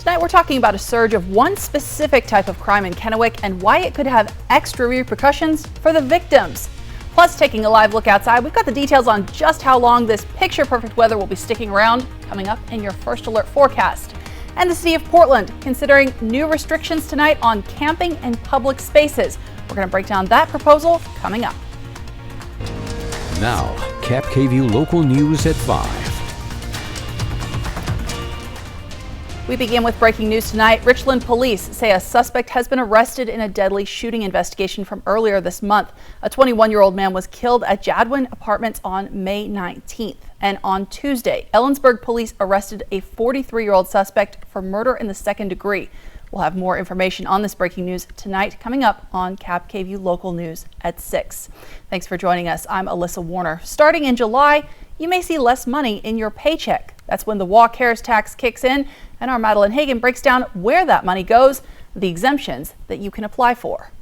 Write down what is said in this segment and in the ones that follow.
Tonight we're talking about a surge of one specific type of crime in Kennewick and why it could have extra repercussions for the victims. Plus, taking a live look outside, we've got the details on just how long this picture-perfect weather will be sticking around, coming up in your first alert forecast. And the city of Portland considering new restrictions tonight on camping in public spaces. We're going to break down that proposal coming up. Now, KAPP local news at 5. We begin with breaking news tonight. Richland police say a suspect has been arrested in a deadly shooting investigation from earlier this month. A 21-year-old man was killed at Jadwin Apartments on May 19th. And on Tuesday, Ellensburg police arrested a 43-year-old suspect for murder in the second degree. We'll have more information on this breaking news tonight coming up on KAPP local news at 6. Thanks for joining us. I'm Alyssa Warner. Starting in July, you may see less money in your paycheck. That's when the Walk-Cares tax kicks in, and our Madeline Hagan breaks down where that money goes, the exemptions that you can apply for.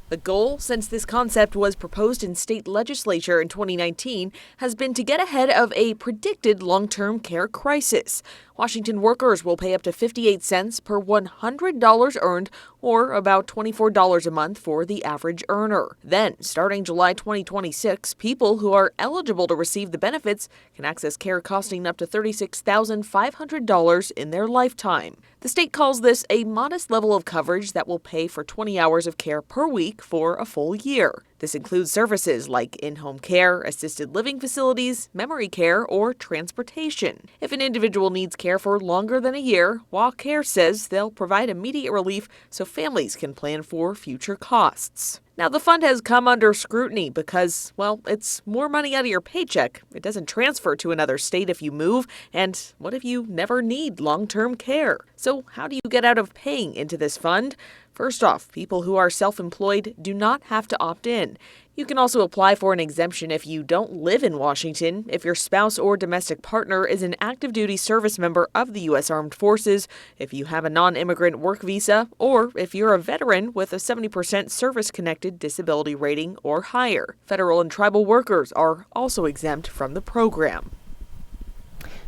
The goal, since this concept was proposed in state legislature in 2019, has been to get ahead of a predicted long-term care crisis. Washington workers will pay up to 58 cents per $100 earned, or about $24 a month for the average earner. Then, starting July 2026, people who are eligible to receive the benefits can access care costing up to $36,500 in their lifetime. The state calls this a modest level of coverage that will pay for 20 hours of care per week for a full year. This includes services like in-home care, assisted living facilities, memory care, or transportation. If an individual needs care for longer than a year, Walk-Care says they'll provide immediate relief so families can plan for future costs. Now, the fund has come under scrutiny because, well, it's more money out of your paycheck. It doesn't transfer to another state if you move, and what if you never need long-term care? So how do you get out of paying into this fund? First off, people who are self-employed do not have to opt in. You can also apply for an exemption if you don't live in Washington, if your spouse or domestic partner is an active duty service member of the U.S. Armed Forces, if you have a non-immigrant work visa, or if you're a veteran with a 70% service-connected disability rating or higher. Federal and tribal workers are also exempt from the program.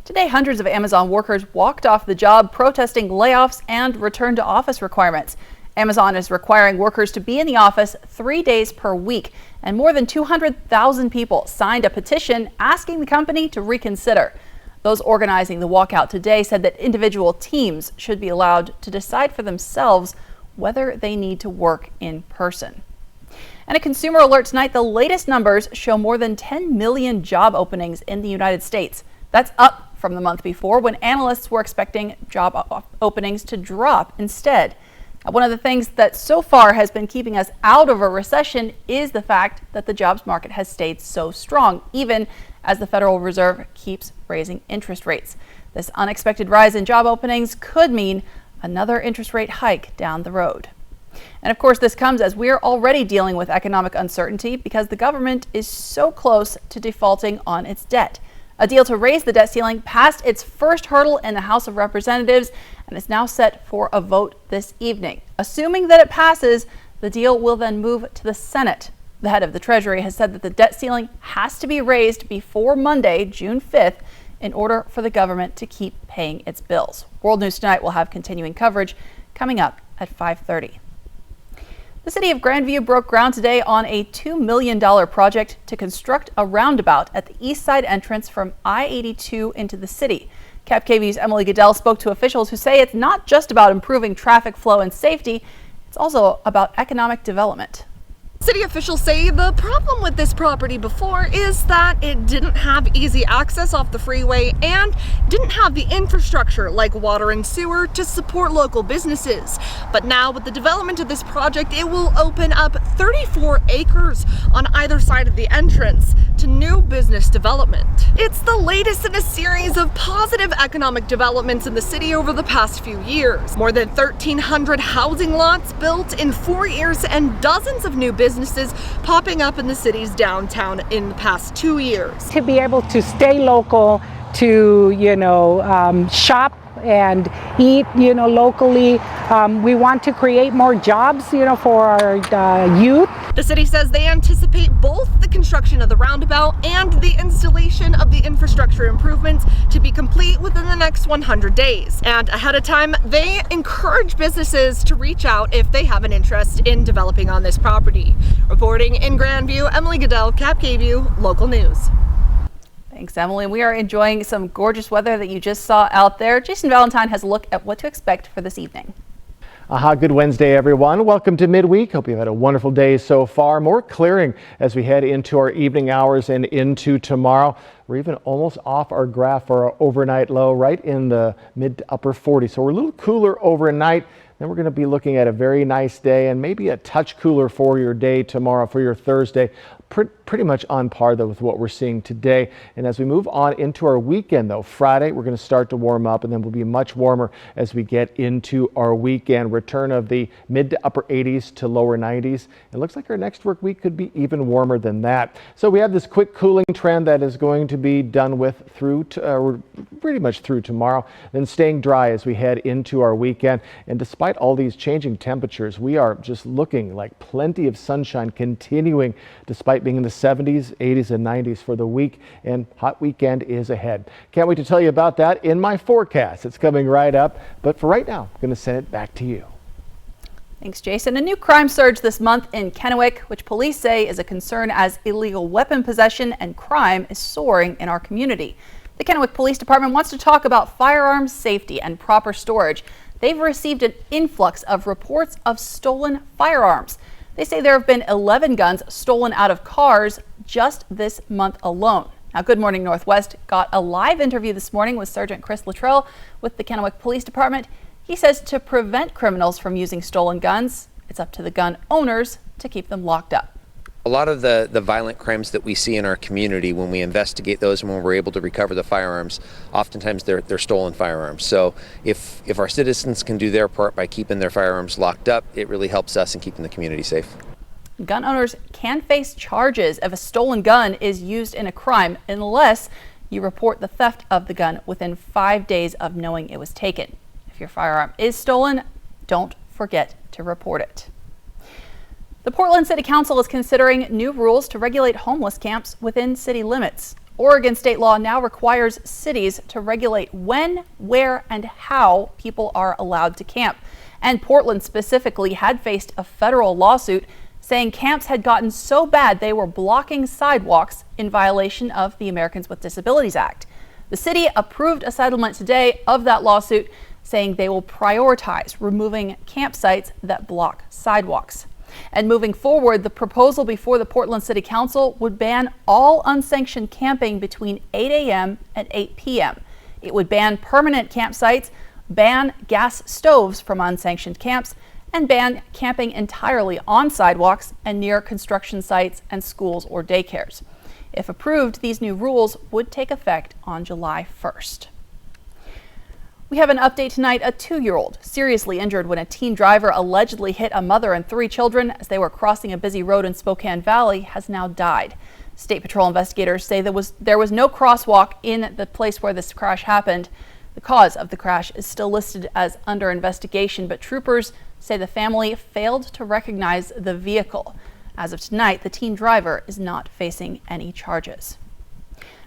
Today, hundreds of Amazon workers walked off the job protesting layoffs and return to office requirements. Amazon is requiring workers to be in the office 3 days per week, and more than 200,000 people signed a petition asking the company to reconsider. Those organizing the walkout today said that individual teams should be allowed to decide for themselves whether they need to work in person. And a consumer alert tonight, the latest numbers show more than 10 million job openings in the United States. That's up from the month before when analysts were expecting job openings to drop instead. One of the things that so far has been keeping us out of a recession is the fact that the jobs market has stayed so strong, even as the Federal Reserve keeps raising interest rates. This unexpected rise in job openings could mean another interest rate hike down the road. And of course, this comes as we're already dealing with economic uncertainty because the government is so close to defaulting on its debt. A deal to raise the debt ceiling passed its first hurdle in the House of Representatives and is now set for a vote this evening. Assuming that it passes, the deal will then move to the Senate. The head of the Treasury has said that the debt ceiling has to be raised before Monday, June 5th, in order for the government to keep paying its bills. World News Tonight will have continuing coverage coming up at 5:30. The city of Grandview broke ground today on a $2 million project to construct a roundabout at the east side entrance from I-82 into the city. KAPP's Emily Goodell spoke to officials who say it's not just about improving traffic flow and safety, it's also about economic development. City officials say the problem with this property before is that it didn't have easy access off the freeway and didn't have the infrastructure like water and sewer to support local businesses. But now with the development of this project, it will open up 34 acres on either side of the entrance to new business development. It's the latest in a series of positive economic developments in the city over the past few years. More than 1,300 housing lots built in 4 years and dozens of new businesses popping up in the city's downtown in the past 2 years. To be able to stay local, to shop and eat, locally. We want to create more jobs, for our youth. The city says they anticipate both the construction of the roundabout and the installation of the infrastructure improvements to be complete within the next 100 days. And ahead of time, they encourage businesses to reach out if they have an interest in developing on this property. Reporting in Grandview, Emily Goodell, KAPP Local News. Thanks, Emily. We are enjoying some gorgeous weather that you just saw out there. Jason Valentine has a look at what to expect for this evening. Good Wednesday, everyone. Welcome to midweek. Hope you've had a wonderful day so far. More clearing as we head into our evening hours and into tomorrow. We're even almost off our graph for our overnight low, right in the mid to upper 40s. So we're a little cooler overnight. Then we're going to be looking at a very nice day and maybe a touch cooler for your day tomorrow, for your Thursday. Pretty much on par though with what we're seeing today. And as we move on into our weekend though, Friday we're going to start to warm up, and then we'll be much warmer as we get into our weekend. Return of the mid to upper 80s to lower 90s. It looks like our next work week could be even warmer than that. So we have this quick cooling trend that is going to be done with through pretty much through tomorrow, then staying dry as we head into our weekend. And despite all these changing temperatures, we are just looking like plenty of sunshine continuing despite being in the 70s, 80s, and 90s for the week, and hot weekend is ahead. Can't wait to tell you about that in my forecast. It's coming right up, but for right now, I'm going to send it back to you. Thanks, Jason. A new crime surge this month in Kennewick, which police say is a concern as illegal weapon possession and crime is soaring in our community. The Kennewick Police Department wants to talk about firearms safety and proper storage. They've received an influx of reports of stolen firearms. They say there have been 11 guns stolen out of cars just this month alone. Now, Good Morning Northwest got a live interview this morning with Sergeant Chris Luttrell with the Kennewick Police Department. He says to prevent criminals from using stolen guns, it's up to the gun owners to keep them locked up. A lot of the violent crimes that we see in our community, when we investigate those and when we're able to recover the firearms, oftentimes they're stolen firearms. So if our citizens can do their part by keeping their firearms locked up, it really helps us in keeping the community safe. Gun owners can face charges if a stolen gun is used in a crime unless you report the theft of the gun within 5 days of knowing it was taken. If your firearm is stolen, don't forget to report it. The Portland City Council is considering new rules to regulate homeless camps within city limits. Oregon state law now requires cities to regulate when, where, and how people are allowed to camp. And Portland specifically had faced a federal lawsuit saying camps had gotten so bad they were blocking sidewalks in violation of the Americans with Disabilities Act. The city approved a settlement today of that lawsuit, saying they will prioritize removing campsites that block sidewalks. And moving forward, the proposal before the Portland City Council would ban all unsanctioned camping between 8 a.m. and 8 p.m. It would ban permanent campsites, ban gas stoves from unsanctioned camps, and ban camping entirely on sidewalks and near construction sites and schools or daycares. If approved, these new rules would take effect on July 1st. We have an update tonight. A 2-year-old seriously injured when a teen driver allegedly hit a mother and 3 children as they were crossing a busy road in Spokane Valley has now died. State Patrol investigators say there was no crosswalk in the place where this crash happened. The cause of the crash is still listed as under investigation, but troopers say the family failed to recognize the vehicle. As of tonight, the teen driver is not facing any charges.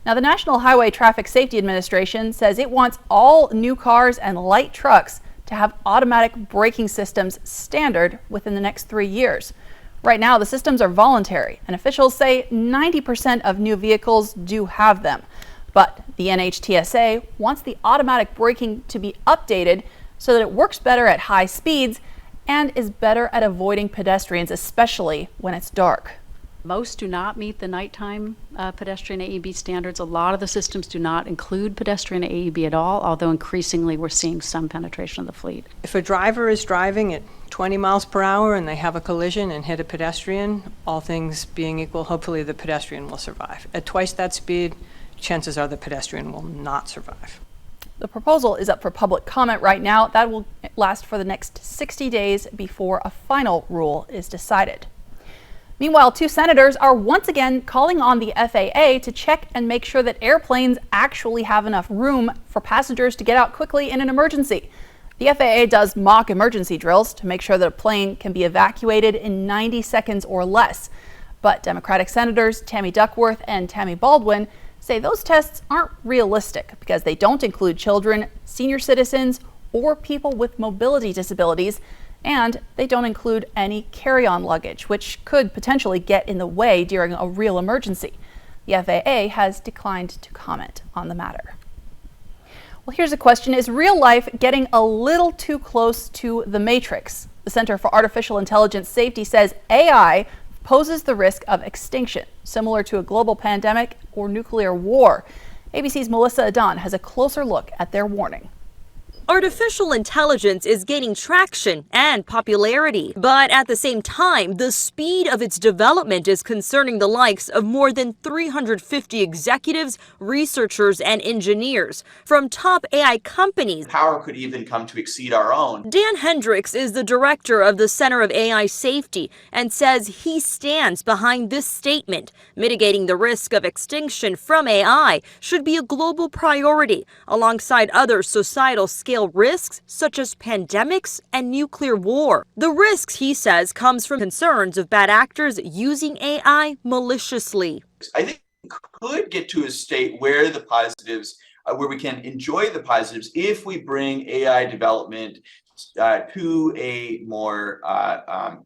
Now, the National Highway Traffic Safety Administration says it wants all new cars and light trucks to have automatic braking systems standard within the next 3 years. Right now, the systems are voluntary, and officials say 90% of new vehicles do have them. But the NHTSA wants the automatic braking to be updated so that it works better at high speeds and is better at avoiding pedestrians, especially when it's dark. Most do not meet the nighttime pedestrian AEB standards. A lot of the systems do not include pedestrian AEB at all, although increasingly we're seeing some penetration of the fleet. If a driver is driving at 20 miles per hour and they have a collision and hit a pedestrian, all things being equal, hopefully the pedestrian will survive. At twice that speed, chances are the pedestrian will not survive. The proposal is up for public comment right now. That will last for the next 60 days before a final rule is decided. Meanwhile, 2 senators are once again calling on the FAA to check and make sure that airplanes actually have enough room for passengers to get out quickly in an emergency. The FAA does mock emergency drills to make sure that a plane can be evacuated in 90 seconds or less. But Democratic Senators Tammy Duckworth and Tammy Baldwin say those tests aren't realistic because they don't include children, senior citizens, or people with mobility disabilities, and they don't include any carry-on luggage, which could potentially get in the way during a real emergency. The FAA has declined to comment on the matter. Well, here's a question. Is real life getting a little too close to the Matrix? The Center for Artificial Intelligence Safety says AI poses the risk of extinction, similar to a global pandemic or nuclear war. ABC's Melissa Adon has a closer look at their warning. Artificial intelligence is gaining traction and popularity, but at the same time, the speed of its development is concerning the likes of more than 350 executives, researchers, and engineers from top AI companies. Power could even come to exceed our own. Dan Hendricks is the director of the Center of AI Safety and says he stands behind this statement. Mitigating the risk of extinction from AI should be a global priority alongside other societal scale risks such as pandemics and nuclear war. The risks, he says, comes from concerns of bad actors using AI maliciously. I think we could get to a state where the positives, where we can enjoy the positives if we bring AI development to a more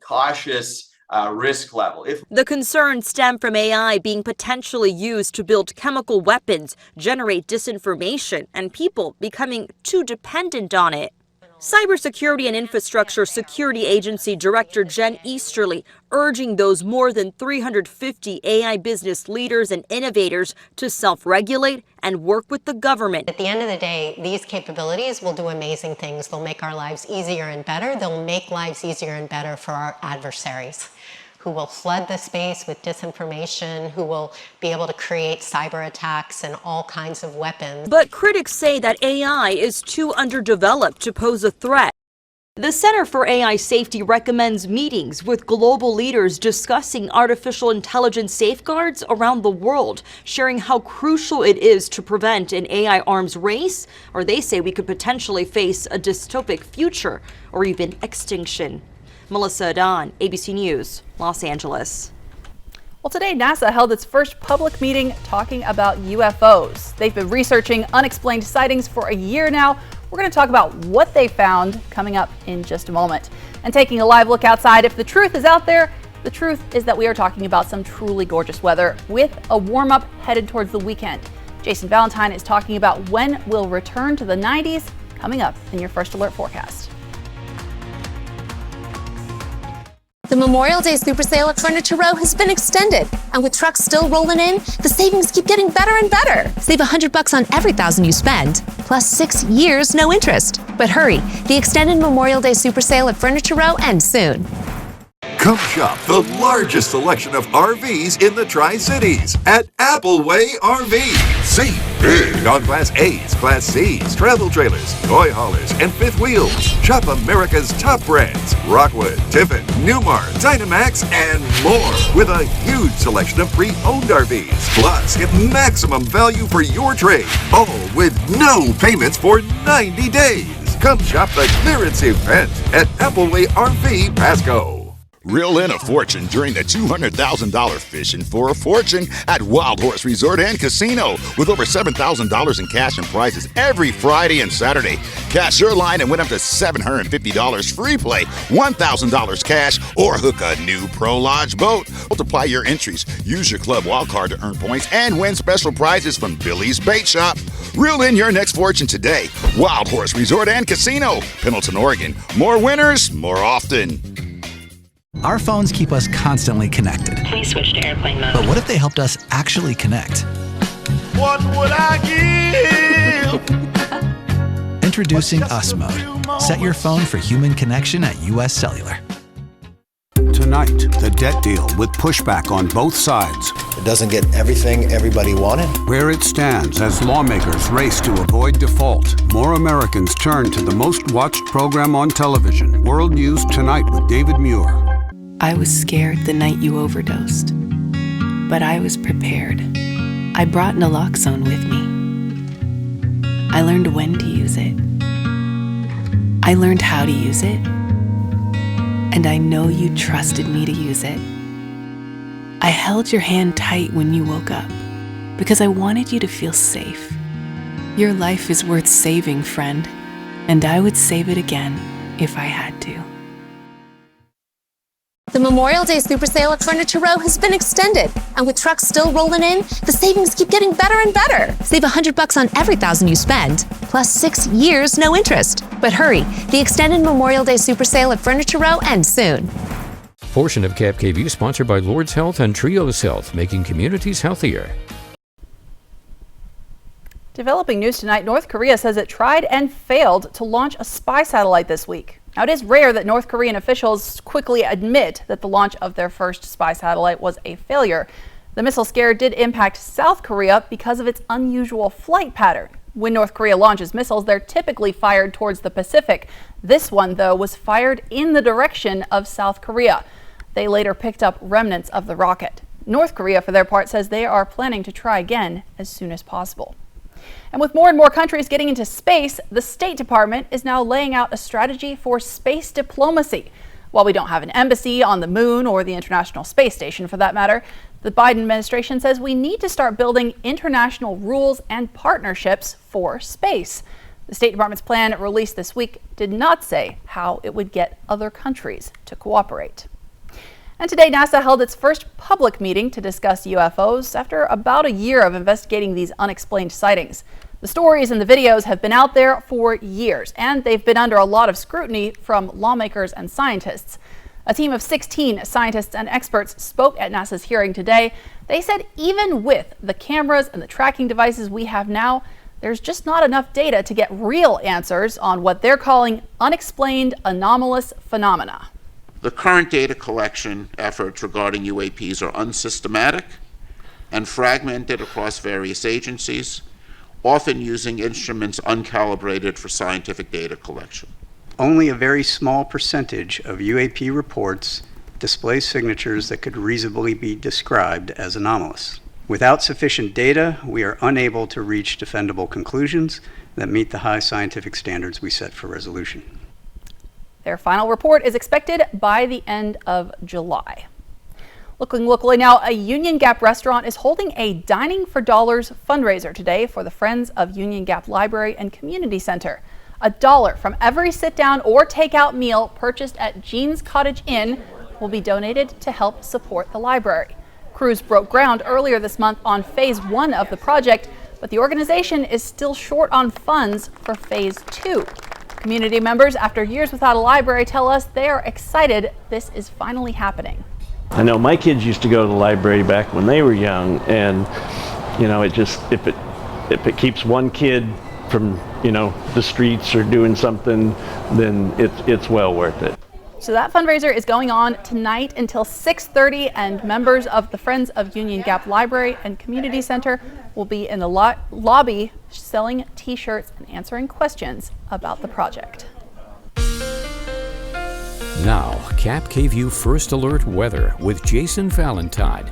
cautious risk level. The concerns stem from AI being potentially used to build chemical weapons, generate disinformation, and people becoming too dependent on it. Cybersecurity and Infrastructure Security Agency Director Jen Easterly urging those more than 350 AI business leaders and innovators to self-regulate and work with the government. At the end of the day, these capabilities will do amazing things. They'll make our lives easier and better. They'll make lives easier and better for our adversaries, who will flood the space with disinformation, who will be able to create cyber attacks and all kinds of weapons. But critics say that AI is too underdeveloped to pose a threat. The Center for AI Safety recommends meetings with global leaders discussing artificial intelligence safeguards around the world, sharing how crucial it is to prevent an AI arms race, or they say we could potentially face a dystopic future or even extinction. Melissa Adon, ABC News, Los Angeles. Well, today NASA held its first public meeting talking about UFOs. They've been researching unexplained sightings for a year now. We're going to talk about what they found coming up in just a moment. And taking a live look outside, if the truth is out there, the truth is that we are talking about some truly gorgeous weather with a warm-up headed towards the weekend. Jason Valentine is talking about when we'll return to the 90s coming up in your First Alert forecast. The Memorial Day Super Sale at Furniture Row has been extended, and with trucks still rolling in, the savings keep getting better and better. Save $100 on every $1,000 you spend, plus 6 years no interest. But hurry, the extended Memorial Day Super Sale at Furniture Row ends soon. Come shop the largest selection of RVs in the Tri-Cities at Appleway RV. Save big on Class A's, Class C's, travel trailers, toy haulers, and fifth wheels. Shop America's top brands, Rockwood, Tiffin, Newmar, Dynamax, and more, with a huge selection of pre-owned RVs. Plus, get maximum value for your trade, all with no payments for 90 days. Come shop the clearance event at Appleway RV Pasco. Reel in a fortune during the $200,000 Fishing for a Fortune at Wild Horse Resort and Casino, with over $7,000 in cash and prizes every Friday and Saturday. Cash your line and win up to $750 free play, $1,000 cash, or hook a new Pro Lodge boat. Multiply your entries, use your club wild card to earn points, and win special prizes from Billy's Bait Shop. Reel in your next fortune today. Wild Horse Resort and Casino, Pendleton, Oregon. More winners, more often. Our phones keep us constantly connected. Please switch to airplane mode. But what if they helped us actually connect? What would I give? Introducing US Mode. Set your phone for human connection at US Cellular. Tonight, the debt deal with pushback on both sides. It doesn't get everything everybody wanted. Where it stands as lawmakers race to avoid default. More Americans turn to the most watched program on television. World News Tonight with David Muir. I was scared the night you overdosed, but I was prepared. I brought naloxone with me. I learned when to use it. I learned how to use it. And I know you trusted me to use it. I held your hand tight when you woke up because I wanted you to feel safe. Your life is worth saving, friend, and I would save it again if I had to. The Memorial Day Super Sale at Furniture Row has been extended, and with trucks still rolling in, the savings keep getting better and better. Save $100 on every $1,000 you spend, plus 6 years, no interest. But hurry, the extended Memorial Day Super Sale at Furniture Row ends soon. Portion of KAPP KVEW sponsored by Lord's Health and Trios Health, making communities healthier. Developing news tonight, North Korea says it tried and failed to launch a spy satellite this week. Now, it is rare that North Korean officials quickly admit that the launch of their first spy satellite was a failure. The missile scare did impact South Korea because of its unusual flight pattern. When North Korea launches missiles, they're typically fired towards the Pacific. This one, though, was fired in the direction of South Korea. They later picked up remnants of the rocket. North Korea, for their part, says they are planning to try again as soon as possible. And with more and more countries getting into space, the State Department is now laying out a strategy for space diplomacy. While we don't have an embassy on the moon or the International Space Station for that matter, the Biden administration says we need to start building international rules and partnerships for space. The State Department's plan released this week did not say how it would get other countries to cooperate. And today, NASA held its first public meeting to discuss UFOs after about a year of investigating these unexplained sightings. The stories and the videos have been out there for years, and they've been under a lot of scrutiny from lawmakers and scientists. A team of 16 scientists and experts spoke at NASA's hearing today. They said even with the cameras and the tracking devices we have now, there's just not enough data to get real answers on what they're calling unexplained anomalous phenomena. The current data collection efforts regarding UAPs are unsystematic and fragmented across various agencies, often using instruments uncalibrated for scientific data collection. Only a very small percentage of UAP reports display signatures that could reasonably be described as anomalous. Without sufficient data, we are unable to reach defendable conclusions that meet the high scientific standards we set for resolution. Their final report is expected by the end of July. Looking locally now, a Union Gap restaurant is holding a Dining for Dollars fundraiser today for the Friends of Union Gap Library and Community Center. $1 from every sit-down or takeout meal purchased at Jean's Cottage Inn will be donated to help support the library. Crews broke ground earlier this month on phase 1 of the project, but the organization is still short on funds for phase 2. Community members, after years without a library, tell us they are excited this is finally happening. I know my kids used to go to the library back when they were young, and it just if it keeps one kid from the streets or doing something, then it's well worth it. So that fundraiser is going on tonight until 6:30, and members of the Friends of Union Gap Library and Community Center will be in the lobby selling t-shirts and answering questions about the project. Now, KAPP KVEW First Alert Weather with Jason Valentine.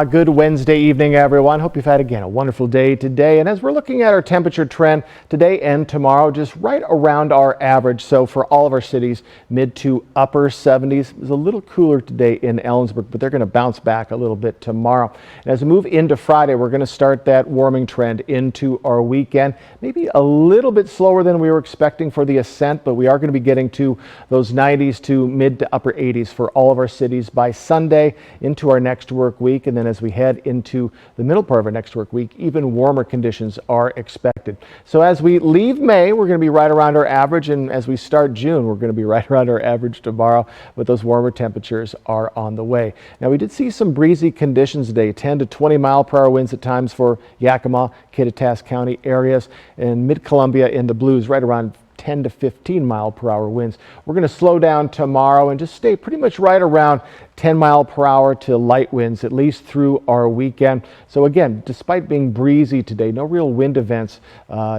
Good Wednesday evening, everyone. Hope you've had, again, a wonderful day today. And as we're looking at our temperature trend today and tomorrow, just right around our average. So for all of our cities, mid to upper 70s. It was a little cooler today in Ellensburg, but they're going to bounce back a little bit tomorrow. And as we move into Friday, we're going to start that warming trend into our weekend. Maybe a little bit slower than we were expecting for the ascent, but we are going to be getting to those 90s to mid to upper 80s for all of our cities by Sunday into our next work week. And then as we head into the middle part of our next work week, even warmer conditions are expected. So as we leave May, we're going to be right around our average, and as we start June, we're going to be right around our average tomorrow, but those warmer temperatures are on the way. Now, we did see some breezy conditions today, 10 to 20 mile per hour winds at times for Yakima, Kittitas County areas, and mid-Columbia in the blues right around 10 to 15 mile per hour winds. We're going to slow down tomorrow and just stay pretty much right around 10-mile-per-hour to light winds, at least through our weekend. So again, despite being breezy today, no real wind events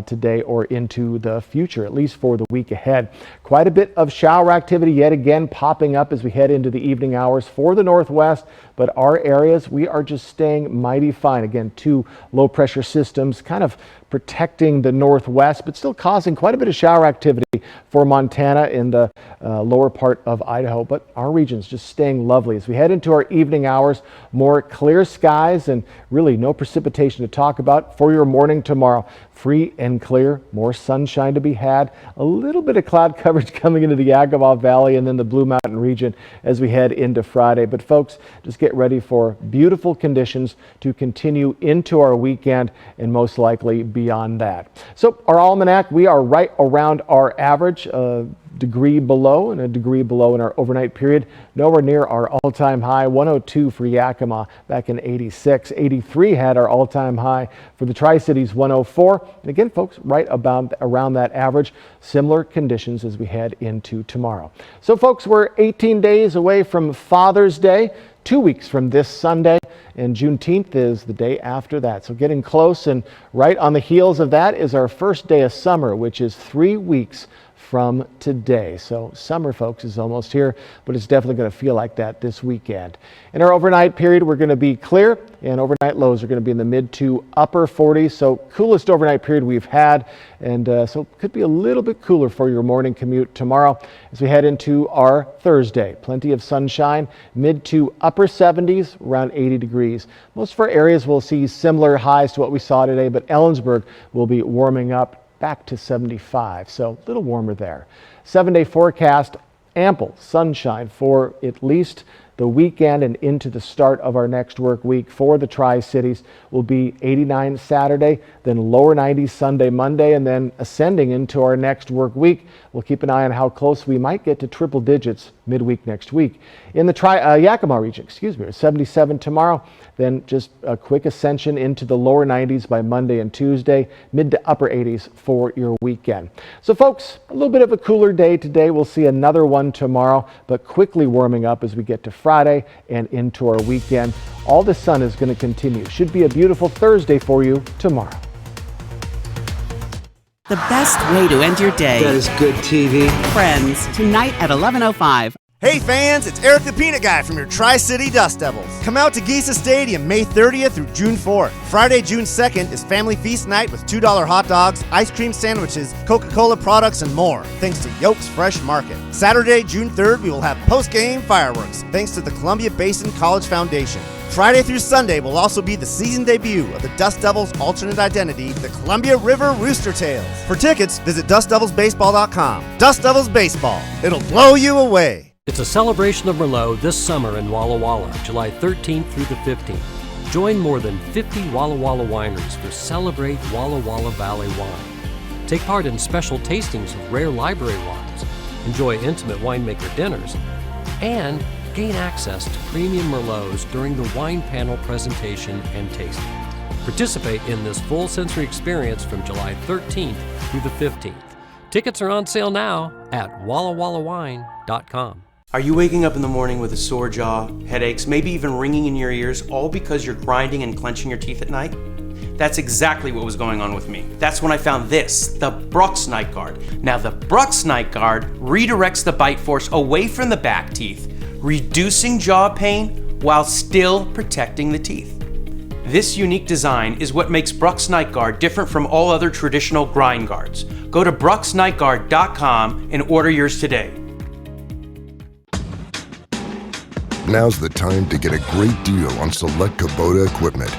today or into the future, at least for the week ahead. Quite a bit of shower activity yet again popping up as we head into the evening hours for the northwest, but our areas, we are just staying mighty fine. Again, 2 low-pressure systems kind of protecting the northwest, but still causing quite a bit of shower activity for Montana in the lower part of Idaho. But our region's just staying lovely. As we head into our evening hours, more clear skies and really no precipitation to talk about for your morning tomorrow. Free and clear, more sunshine to be had, a little bit of cloud coverage coming into the Yakima Valley and then the Blue Mountain region as we head into Friday. But folks, just get ready for beautiful conditions to continue into our weekend and most likely beyond that. So our almanac, we are right around our average, degree below and a degree below in our overnight period. Nowhere near our all-time high, 102 for Yakima back in 86. 83 had our all-time high for the Tri-Cities, 104. And again, folks, right about around that average. Similar conditions as we head into tomorrow. So folks, we're 18 days away from Father's Day, 2 weeks from this Sunday, and Juneteenth is the day after that. So getting close, and right on the heels of that is our first day of summer, which is 3 weeks from today. So summer, folks, is almost here, but it's definitely going to feel like that this weekend. In our overnight period, we're going to be clear, and overnight lows are going to be in the mid to upper 40s. So coolest overnight period we've had, and so could be a little bit cooler for your morning commute tomorrow as we head into our Thursday. Plenty of sunshine, mid to upper 70s, around 80 degrees. Most of our areas will see similar highs to what we saw today, but Ellensburg will be warming up back to 75, so a little warmer there. 7-day forecast, ample sunshine for at least the weekend and into the start of our next work week for the Tri-Cities. Will be 89 Saturday, then lower 90s Sunday, Monday, and then ascending into our next work week. We'll keep an eye on how close we might get to triple digits midweek next week. In the Yakima region, 77 tomorrow, then just a quick ascension into the lower 90s by Monday and Tuesday, mid to upper 80s for your weekend. So folks, a little bit of a cooler day today. We'll see another one tomorrow, but quickly warming up as we get to Friday and into our weekend. All the sun is going to continue. Should be a beautiful Thursday for you tomorrow. The best way to end your day. That is good TV. Friends, tonight at 11:05. Hey fans, it's Eric the Peanut Guy from your Tri-City Dust Devils. Come out to Geisa Stadium May 30th through June 4th. Friday, June 2nd is Family Feast Night with $2 hot dogs, ice cream sandwiches, Coca-Cola products, and more, thanks to Yoke's Fresh Market. Saturday, June 3rd, we will have post-game fireworks, thanks to the Columbia Basin College Foundation. Friday through Sunday will also be the season debut of the Dust Devils' alternate identity, the Columbia River Rooster Tails. For tickets, visit DustDevilsBaseball.com. Dust Devils Baseball. It'll blow you away. It's a celebration of Merlot this summer in Walla Walla, July 13th through the 15th. Join more than 50 Walla Walla wineries for Celebrate Walla Walla Valley Wine. Take part in special tastings of rare library wines, enjoy intimate winemaker dinners, and gain access to premium Merlots during the wine panel presentation and tasting. Participate in this full sensory experience from July 13th through the 15th. Tickets are on sale now at wallawallawine.com. Are you waking up in the morning with a sore jaw, headaches, maybe even ringing in your ears, all because you're grinding and clenching your teeth at night? That's exactly what was going on with me. That's when I found this, the Brux Night Guard. Now the Brux Night Guard redirects the bite force away from the back teeth, reducing jaw pain while still protecting the teeth. This unique design is what makes Brux Night Guard different from all other traditional grind guards. Go to BruxNightGuard.com and order yours today. Now's the time to get a great deal on select Kubota equipment.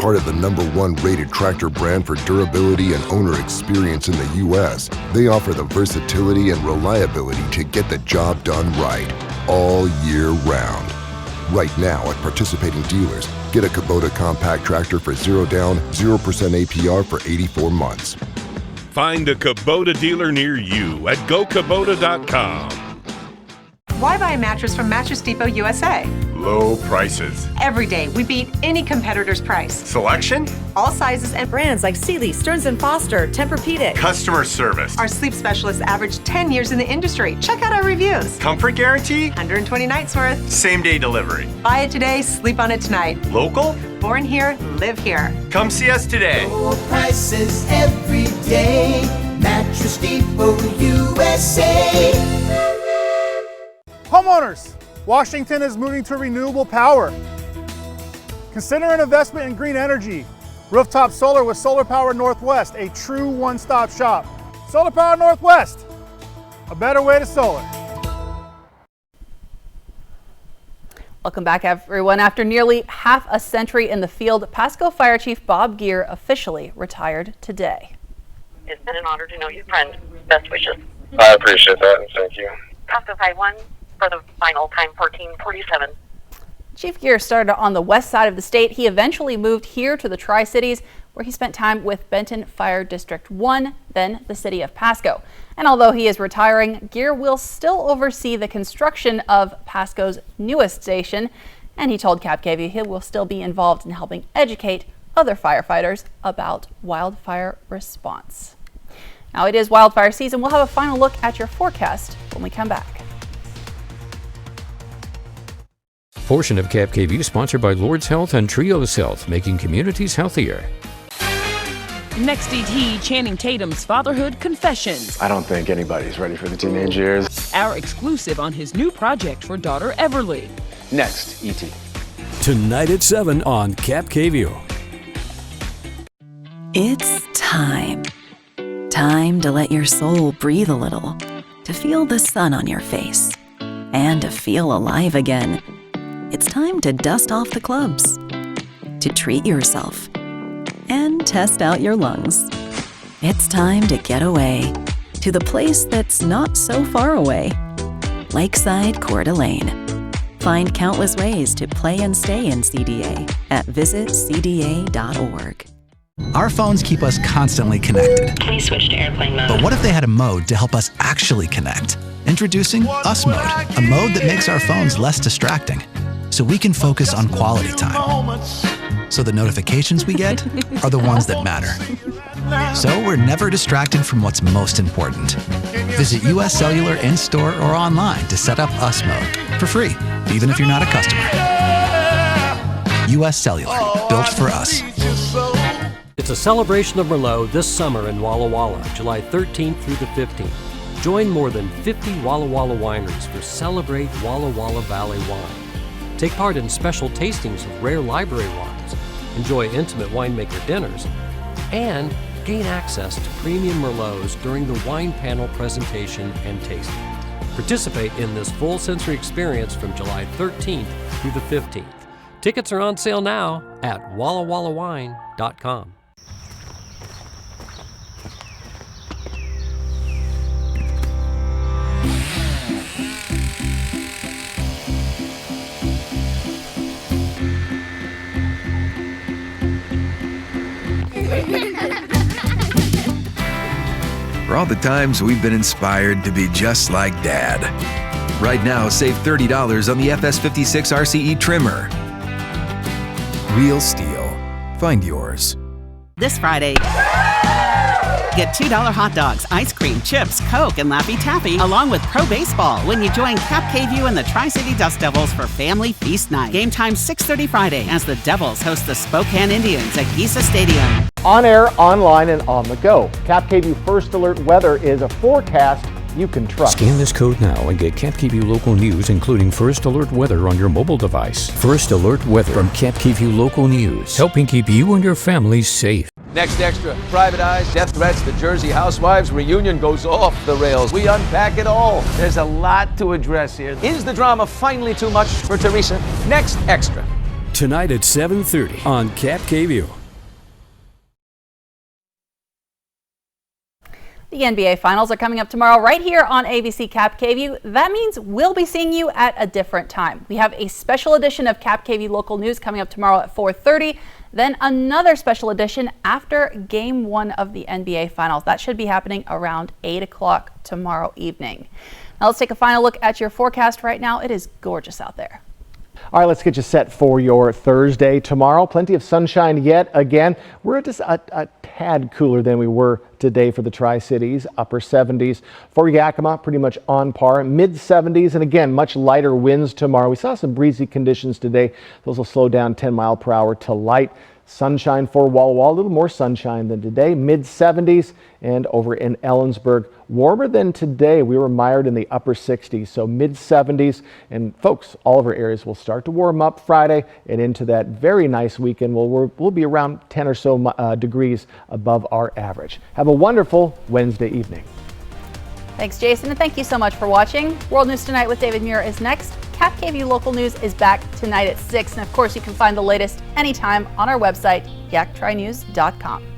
Part of the #1 rated tractor brand for durability and owner experience in the U.S., they offer the versatility and reliability to get the job done right, all year round. Right now at participating dealers, get a Kubota compact tractor for 0 down, 0% APR for 84 months. Find a Kubota dealer near you at GoKubota.com. Why buy a mattress from Mattress Depot USA? Low prices. Every day, we beat any competitor's price. Selection? All sizes and brands like Sealy, Stearns & Foster, Tempur-Pedic. Customer service. Our sleep specialists average 10 years in the industry. Check out our reviews. Comfort guarantee? 120 nights worth. Same day delivery. Buy it today, sleep on it tonight. Local? Born here, live here. Come see us today. Low prices every day. Mattress Depot USA. Homeowners, Washington is moving to renewable power. Consider an investment in green energy. Rooftop solar with Solar Power Northwest, a true one-stop shop. Solar Power Northwest, a better way to solar. Welcome back, everyone. After nearly half a century in the field, Pasco Fire Chief Bob Geer officially retired today. It's been an honor to know you, friend. Best wishes. I appreciate that, and thank you. Pasco 5-1 for the final time, 14:47. Chief Geer started on the west side of the state. He eventually moved here to the Tri-Cities, where he spent time with Benton Fire District 1, then the city of Pasco. And although he is retiring, Geer will still oversee the construction of Pasco's newest station. And he told KAPP he will still be involved in helping educate other firefighters about wildfire response. Now it is wildfire season. We'll have a final look at your forecast when we come back. Portion of KAPP sponsored by Lord's Health and Trios Health, making communities healthier. Next ET, Channing Tatum's fatherhood confessions. I don't think anybody's ready for the teenage years. Our exclusive on his new project for daughter Everly. Next ET. Tonight at 7 on KAPP. It's time. Time to let your soul breathe a little, to feel the sun on your face, and to feel alive again. It's time to dust off the clubs, to treat yourself, and test out your lungs. It's time to get away to the place that's not so far away. Lakeside Coeur d'Alene. Find countless ways to play and stay in CDA at visitcda.org. Our phones keep us constantly connected. Please switch to airplane mode. But what if they had a mode to help us actually connect? Introducing Us Mode, a mode that makes our phones less distracting, so we can focus on quality time. So the notifications we get are the ones that matter. So we're never distracted from what's most important. Visit US Cellular in-store or online to set up Us Mode for free, even if you're not a customer. US Cellular, built for us. It's a celebration of Merlot this summer in Walla Walla, July 13th through the 15th. Join more than 50 Walla Walla wineries for Celebrate Walla Walla Valley Wine. Take part in special tastings of rare library wines, enjoy intimate winemaker dinners, and gain access to premium Merlots during the wine panel presentation and tasting. Participate in this full sensory experience from July 13th through the 15th. Tickets are on sale now at wallawallawine.com. For all the times we've been inspired to be just like Dad. Right now, save $30 on the FS56 RCE trimmer. Real steel. Find yours. This Friday, get $2 hot dogs, ice cream, chips, Coke, and Laffy Taffy, along with Pro Baseball when you join KAPP and the Tri-City Dust Devils for Family Feast Night. Game time 6:30 Friday as the Devils host the Spokane Indians at Giesa Stadium. On air, online, and on the go. KAPP First Alert Weather is a forecast you can trust. Scan this code now and get KAPP Local News, including First Alert Weather on your mobile device. First Alert Weather from KAPP Local News, helping keep you and your family safe. Next Extra, private eyes, death threats, the Jersey Housewives reunion goes off the rails. We unpack it all. There's a lot to address here. Is the drama finally too much for Teresa? Next Extra. Tonight at 7:30 on KAPP. The NBA Finals are coming up tomorrow right here on ABC KAPP. That means we'll be seeing you at a different time. We have a special edition of KAPP Local News coming up tomorrow at 4:30. Then another special edition after Game 1 of the NBA Finals. That should be happening around 8 o'clock tomorrow evening. Now let's take a final look at your forecast right now. It is gorgeous out there. All right, let's get you set for your Thursday. Tomorrow, plenty of sunshine yet again. We're just a tad cooler than we were today for the Tri-Cities. Upper 70s for Yakima, pretty much on par. Mid 70s, and again, much lighter winds tomorrow. We saw some breezy conditions today. Those will slow down 10 mile per hour to light. Sunshine for Walla Walla, a little more sunshine than today. Mid 70s, and over in Ellensburg, warmer than today. We were mired in the upper 60s, so mid 70s. And folks, all of our areas will start to warm up Friday and into that very nice weekend. We'll be around 10 or so degrees above our average. Have a wonderful Wednesday evening. Thanks, Jason, and thank you so much for watching. World News Tonight with David Muir is next. KAPP KVEW Local News is back tonight at 6. And of course, you can find the latest anytime on our website, yaktrinews.com.